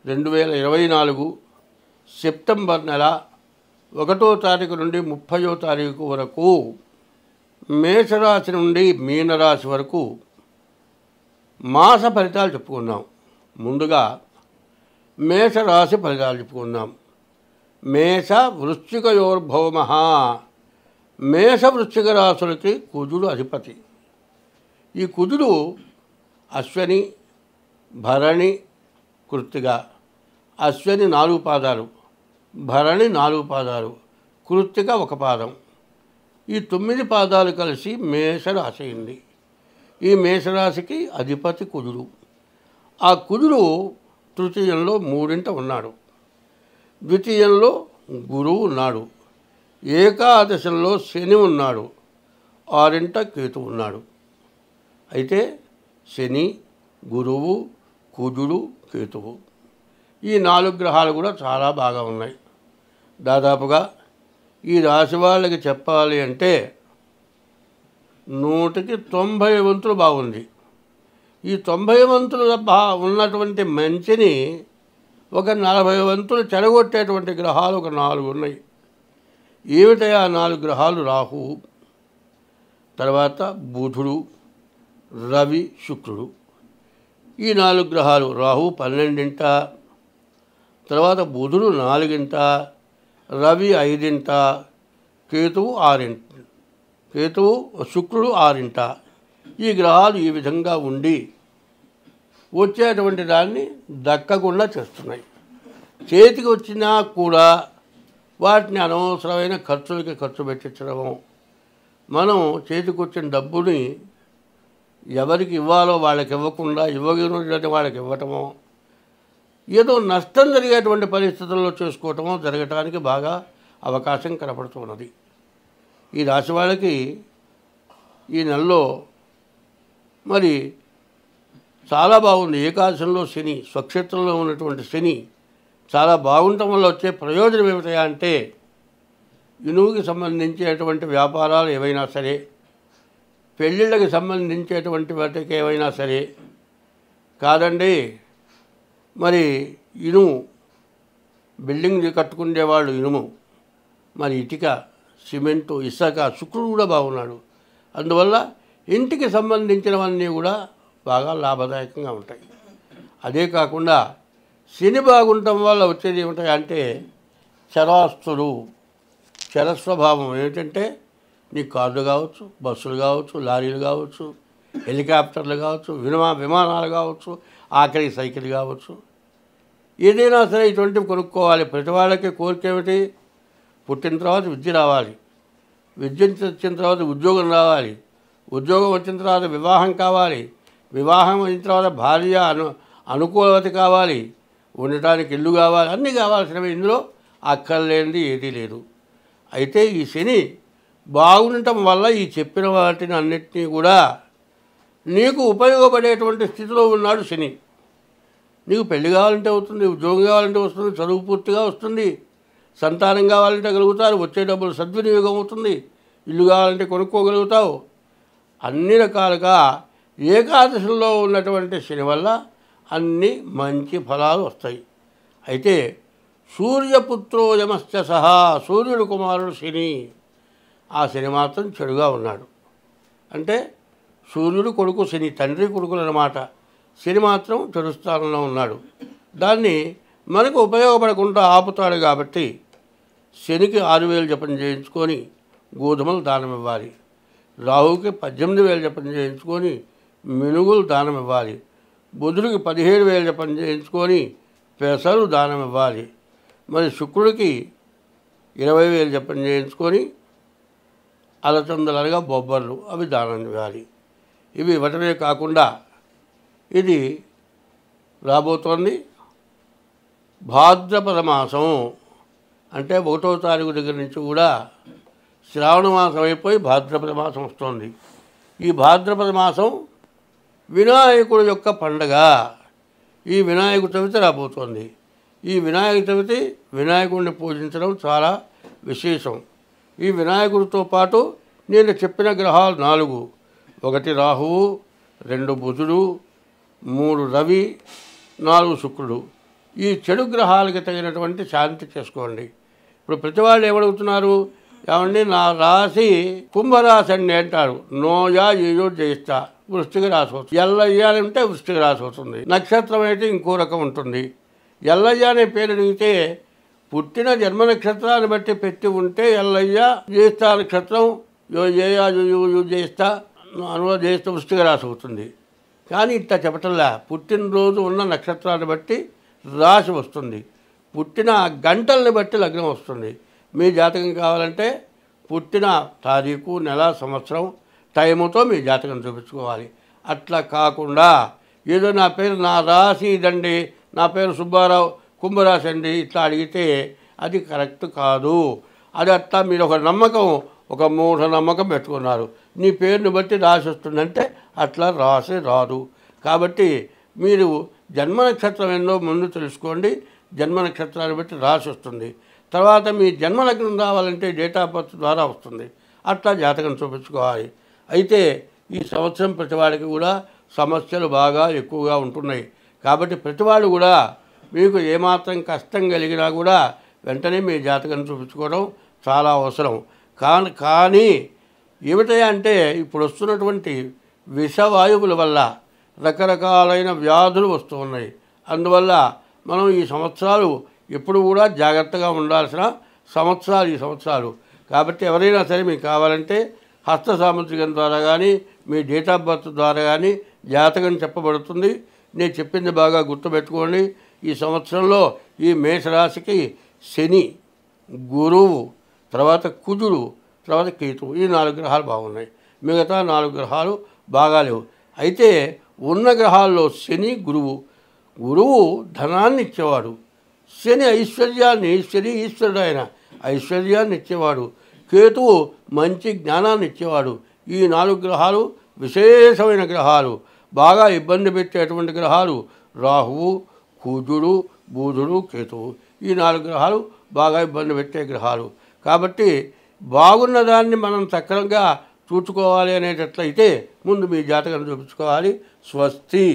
2024 September నెల 1వ తారీఖు నుండి 30వ తారీఖు వరకు మేషరాశి నుండి మీనరాశి వరకు మాస ఫలితాలు చెప్పుకుందాం. ముందుగా మేషరాశి ఫలితాలు చెప్పుకుందాం. మేష వృశ్చికయోర్భౌమః. మేష వృశ్చిక రాశులకి కుజుడు అధిపతి. ఈ కుజుడు అశ్వని, భరణి, కృత్తిక. అశ్వని 4 పాదాలు, భరణి 4 పాదాలు, కృత్తిక 1 పాదం. ఈ 9 పాదాలు కలిసి మేషరాశి అయింది. ఈ మేషరాశికి అధిపతి కుజుడు. ఆ కుజుడు తృతీయంలో 3ంట ఉన్నాడు. ద్వితీయంలో గురువు ఉన్నాడు. ఏకాదశంలో శని ఉన్నాడు. 6ంట కేతు ఉన్నాడు. అయితే శని, గురువు, కుజుడు, కేతువు ఈ 4 గ్రహాలు కూడా చాలా బాగా ఉన్నాయి. దాదాపుగా ఈ రాశి వాళ్ళకి చెప్పాలి అంటే 100కి 90 వంతులు బాగుంది. ఈ 90 వంతులు ఉన్నటువంటి మంచిని ఒక 40 వంతులు చెడగొట్టేటువంటి గ్రహాలు ఒక 4 ఉన్నాయి. ఏమిటయా 4 గ్రహాలు? రాహువు, తర్వాత బుధుడు, రవి, శుక్రుడు. ఈ 4 గ్రహాలు. రాహువు 12ంట, తర్వాత బుధుడు 4ంట, రవి 5ంట, కేతువు 6ంట, శుక్రుడు 6ంట. ఈ గ్రహాలు ఈ విధంగా ఉండి వచ్చేటువంటి దాన్ని దక్కకుండా చేస్తున్నాయి. చేతికి వచ్చినా కూడా వాటిని అనవసరమైన ఖర్చులకి ఖర్చు పెట్టించడము, మనం చేతికి వచ్చిన డబ్బుని ఎవరికి ఇవ్వాలో వాళ్ళకి ఇవ్వకుండా ఇవ్వగిన వాళ్ళకి ఇవ్వటమో, ఏదో నష్టం జరిగేటువంటి పరిస్థితుల్లో చేసుకోవటమో జరగటానికి బాగా అవకాశం కనపడుతున్నది. ఈ రాశి వాళ్ళకి ఈ నెలలో మరి చాలా బాగుంది. ఏకాదశంలో శని, స్వక్షేత్రంలో ఉన్నటువంటి శని చాలా బాగుండటం వల్ల వచ్చే ప్రయోజనం ఏమిటా అంటే, ఇనువుకి సంబంధించేటువంటి వ్యాపారాలు ఏవైనా సరే, పెళ్ళిళ్ళకి సంబంధించేటువంటి వాటికి ఏవైనా సరే, కాదండి మరి ఇనుము, బిల్డింగ్ కట్టుకునేవాళ్ళు ఇనుము, మరి ఇటుక, సిమెంటు, ఇసుక, శుక్రుడు కూడా బాగున్నాడు. అందువల్ల ఇంటికి సంబంధించినవన్నీ కూడా బాగా లాభదాయకంగా ఉంటాయి. అదే కాకుండా శని బాగుండటం వల్ల వచ్చేది ఏమిటంటే చరాస్తులు, చరస్వభావం. ఏమిటంటే నీ కార్లు కావచ్చు, బస్సులు కావచ్చు, లారీలు కావచ్చు, హెలికాప్టర్లు కావచ్చు, విమానాలు కావచ్చు, ఆఖరికి సైకిల్ కావచ్చు, ఏదైనా సరే ఇటువంటివి కొనుక్కోవాలి. ప్రతి వాళ్ళకి కోరిక ఏమిటి? పుట్టిన తర్వాత విద్య రావాలి, విద్య వచ్చిన తర్వాత ఉద్యోగం రావాలి, ఉద్యోగం వచ్చిన తర్వాత వివాహం కావాలి, వివాహం అయిన తర్వాత భార్య అనుకూలవతి కావాలి, ఉండటానికి ఇల్లు కావాలి, అన్నీ కావాల్సినవి. ఇందులో అక్కర్లేనిది ఏదీ లేదు. అయితే ఈ శని బాగుండటం వల్ల ఈ చెప్పిన వాటిని అన్నిటినీ కూడా నీకు ఉపయోగపడేటువంటి స్థితిలో ఉన్నాడు శని. నీకు పెళ్లి కావాలంటే అవుతుంది, ఉద్యోగం కావాలంటే వస్తుంది, చదువు పూర్తిగా వస్తుంది, సంతానం కావాలంటే కలుగుతారు, వచ్చే డబ్బులు సద్వినియోగం అవుతుంది, ఇల్లు కావాలంటే కొనుక్కోగలుగుతావు. అన్ని రకాలుగా ఏకాదశంలో ఉన్నటువంటి శని వల్ల అన్ని మంచి ఫలాలు వస్తాయి. అయితే సూర్యపుత్రో యమశ్చ సహా, సూర్యుడు కుమారుడు శని, ఆ శని మాత్రం చెడుగా ఉన్నాడు. అంటే సూర్యుడు కొడుకు శని, తండ్రి కొడుకులు అన్నమాట. శని మాత్రం చెడు స్థానంలో ఉన్నాడు. దాన్ని మనకు ఉపయోగపడకుండా ఆపుతాడు. కాబట్టి శనికి 6,000 జపం చేయించుకొని గోధుమలు దానం ఇవ్వాలి. రాహువుకి 18,000 జపం చేయించుకొని మినుగులు దానం ఇవ్వాలి. బుధుడికి 17,000 జపం చేయించుకొని పెసలు దానం ఇవ్వాలి. మరి శుక్రుడికి 20,000 జపం చేయించుకొని అలచందలనగా బొబ్బర్లు అవి దానం ఇవ్వాలి. ఇవి ఇవ్వటమే కాకుండా ఇది రాబోతోంది భాద్రపద మాసం. అంటే 1వ తారీఖు దగ్గర నుంచి కూడా శ్రావణ మాసం అయిపోయి భాద్రపద మాసం వస్తుంది. ఈ భాద్రపద మాసం వినాయకుడి యొక్క పండగ. ఈ వినాయక చవితి రాబోతోంది. ఈ వినాయక చవితి వినాయకుడిని పూజించడం చాలా విశేషం. ఈ వినాయకుడితో పాటు నేను చెప్పిన గ్రహాలు 4: 1 రాహువు, 2 బుధుడు, 3 రవి, 4 శుక్రుడు. ఈ చెడు గ్రహాలకి తగినటువంటి శాంతి చేసుకోండి. ఇప్పుడు ప్రతి వాళ్ళు ఏమడుగుతున్నారు, ఏమండి నా రాశి కుంభరాశి అండి అంటారు. నోయా ఏయో జయిస్తా, వృశ్చిక రాశి అవుతుంది. ఎల్లయ్య అంటే వృశ్చిక రాశి అవుతుంది. నక్షత్రం అయితే ఇంకో రకం ఉంటుంది. ఎల్లయ్య అనే పేరు అడిగితే పుట్టిన జన్మ నక్షత్రాన్ని బట్టి పెట్టి ఉంటే ఎల్లయ్య, జ్యేష్ఠ నక్షత్రం యో ఏయా యో జ్యేష్ఠ అనువ జ్యేష్ఠ వృశ్చిక రాశి అవుతుంది. కానీ ఇట్లా చెప్పటంలా, పుట్టినరోజు ఉన్న నక్షత్రాన్ని బట్టి రాశి వస్తుంది, పుట్టిన గంటల్ని బట్టి లగ్నం వస్తుంది. మీ జాతకం కావాలంటే పుట్టిన తారీఖు, నెల, సంవత్సరం, టైముతో మీ జాతకం చూపించుకోవాలి. అట్లా కాకుండా ఏదో నా రాశి ఇదండి, నా పేరు సుబ్బారావు కుంభరాశి అండి ఇట్లా అడిగితే అది కరెక్ట్ కాదు. అది అట్లా మీరు ఒక నమ్మకం, ఒక మూఢ నమ్మకం పెట్టుకున్నారు. నీ పేరుని బట్టి రాసి వస్తుందంటే అట్లా రాసి రాదు. కాబట్టి మీరు జన్మ నక్షత్రం ఏందో ముందు తెలుసుకోండి. జన్మ నక్షత్రాన్ని బట్టి రాసి వస్తుంది. తర్వాత మీ జన్మ లగ్నం రావాలంటే డేట్ ఆఫ్ బర్త్ ద్వారా వస్తుంది. అట్లా జాతకం చూపించుకోవాలి. అయితే ఈ సంవత్సరం ప్రతివాడికి కూడా సమస్యలు బాగా ఎక్కువగా ఉంటున్నాయి. కాబట్టి ప్రతివాడు కూడా మీకు ఏమాత్రం కష్టం కలిగినా కూడా వెంటనే మీ జాతకం చూపించుకోవడం చాలా అవసరం. కానీ ఏమిటంటే అంటే ఇప్పుడు వస్తున్నటువంటి విషవాయువుల వల్ల రకరకాలైన వ్యాధులు వస్తూ ఉన్నాయి. అందువల్ల మనం ఈ సంవత్సరాలు ఎప్పుడు కూడా జాగ్రత్తగా ఉండాల్సిన సంవత్సరాలు ఈ సంవత్సరాలు. కాబట్టి ఎవరైనా సరే మీకు కావాలంటే హస్త సాముద్రికం ద్వారా కానీ మీ డేట్ ఆఫ్ బర్త్ ద్వారా కానీ జాతకం చెప్పబడుతుంది. నేను చెప్పింది బాగా గుర్తుపెట్టుకోండి. ఈ సంవత్సరంలో ఈ మేషరాశికి శని, గురువు, తర్వాత కుజుడు, తర్వాత కేతువు, ఈ 4 గ్రహాలు బాగున్నాయి. మిగతా 4 గ్రహాలు బాగాలేవు. అయితే ఉన్న గ్రహాల్లో శని, గురువు ధనాన్ని ఇచ్చేవాడు. శని ఐశ్వర్యాన్ని, ఈశ్వరుడు ఆయన ఐశ్వర్యాన్ని ఇచ్చేవాడు. కేతువు మంచి జ్ఞానాన్ని ఇచ్చేవాడు. ఈ 4 గ్రహాలు విశేషమైన గ్రహాలు. బాగా ఇబ్బంది పెట్టేటువంటి గ్రహాలు రాహువు, కుజుడు, బుధుడు, కేతువు. ఈ 4 గ్రహాలు బాగా ఇబ్బంది పెట్టే గ్రహాలు. కాబట్టి బాగున్న దాన్ని మనం సక్రమంగా చూసుకోవాలి అనేటట్లయితే ముందు మీ జాతకం చూపించుకోవాలి. స్వస్తి.